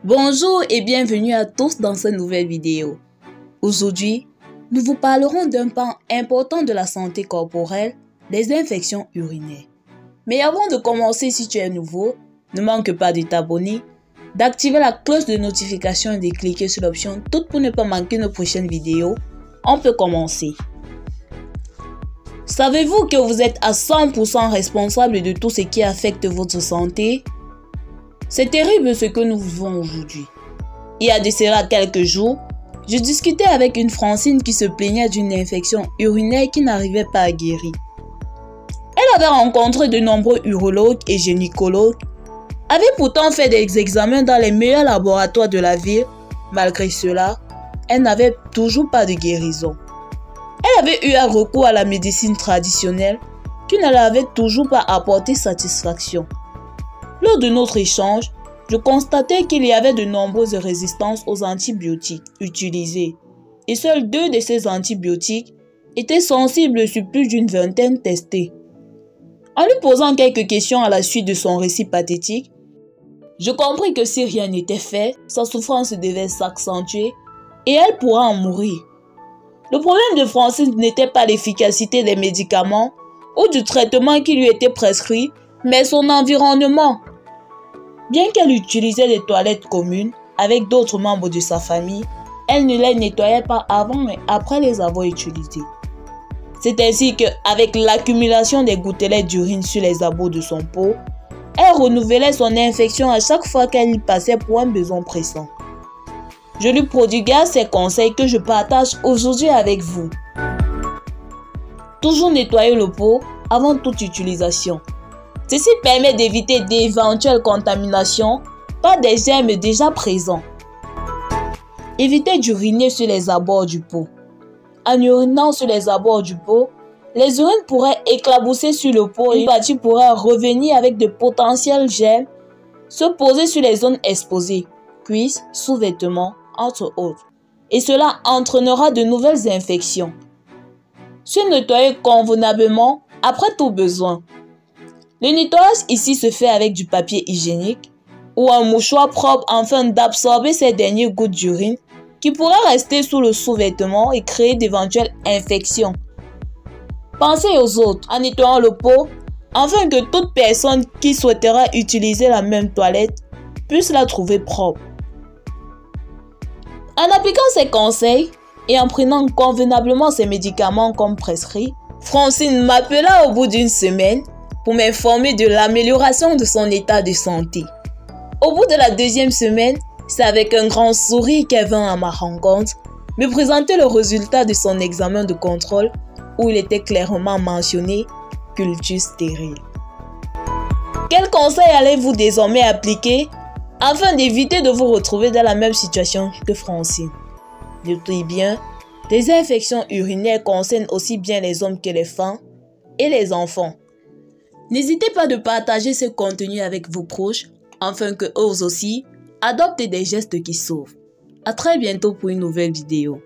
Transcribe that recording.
Bonjour et bienvenue à tous dans cette nouvelle vidéo. Aujourd'hui, nous vous parlerons d'un pan important de la santé corporelle, les infections urinaires. Mais avant de commencer, si tu es nouveau, ne manque pas de t'abonner, d'activer la cloche de notification et de cliquer sur l'option toutes pour ne pas manquer nos prochaines vidéos. On peut commencer. Savez-vous que vous êtes à 100% responsable de tout ce qui affecte votre santé? C'est terrible ce que nous vivons aujourd'hui. Il y a de cela quelques jours, je discutais avec une Francine qui se plaignait d'une infection urinaire qui n'arrivait pas à guérir. Elle avait rencontré de nombreux urologues et gynécologues, avait pourtant fait des examens dans les meilleurs laboratoires de la ville. Malgré cela, elle n'avait toujours pas de guérison. Elle avait eu un recours à la médecine traditionnelle qui ne l'avait toujours pas apporté satisfaction. Lors de notre échange, je constatais qu'il y avait de nombreuses résistances aux antibiotiques utilisés et seuls 2 de ces antibiotiques étaient sensibles sur plus d'une vingtaine testés. En lui posant quelques questions à la suite de son récit pathétique, je compris que si rien n'était fait, sa souffrance devait s'accentuer et elle pourra en mourir. Le problème de Francine n'était pas l'efficacité des médicaments ou du traitement qui lui était prescrit, mais son environnement. Bien qu'elle utilisait des toilettes communes avec d'autres membres de sa famille, elle ne les nettoyait pas avant et après les avoir utilisées. C'est ainsi qu'avec l'accumulation des gouttelettes d'urine sur les abords de son pot, elle renouvelait son infection à chaque fois qu'elle y passait pour un besoin pressant. Je lui prodiguais ces conseils que je partage aujourd'hui avec vous. Toujours nettoyer le pot avant toute utilisation. Ceci permet d'éviter d'éventuelles contaminations par des germes déjà présents. Évitez d'uriner sur les abords du pot. En urinant sur les abords du pot, les urines pourraient éclabousser sur le pot et une partie pourrait revenir avec de potentiels germes, se poser sur les zones exposées, cuisses, sous-vêtements, entre autres. Et cela entraînera de nouvelles infections. Se nettoyer convenablement après tout besoin. Le nettoyage ici se fait avec du papier hygiénique ou un mouchoir propre afin d'absorber ces dernières gouttes d'urine qui pourraient rester sous le sous-vêtement et créer d'éventuelles infections. Pensez aux autres en nettoyant le pot afin que toute personne qui souhaitera utiliser la même toilette puisse la trouver propre. En appliquant ces conseils et en prenant convenablement ses médicaments comme prescrit, Francine m'appela au bout d'une semaine pour m'informer de l'amélioration de son état de santé. Au bout de la 2e semaine, c'est avec un grand sourire qu'elle vint à ma rencontre me présenter le résultat de son examen de contrôle où il était clairement mentionné « culture stérile ». Quels conseils allez-vous désormais appliquer afin d'éviter de vous retrouver dans la même situation que Francine? Notez bien, les infections urinaires concernent aussi bien les hommes que les femmes et les enfants. N'hésitez pas de partager ce contenu avec vos proches afin que eux aussi adoptent des gestes qui sauvent. À très bientôt pour une nouvelle vidéo.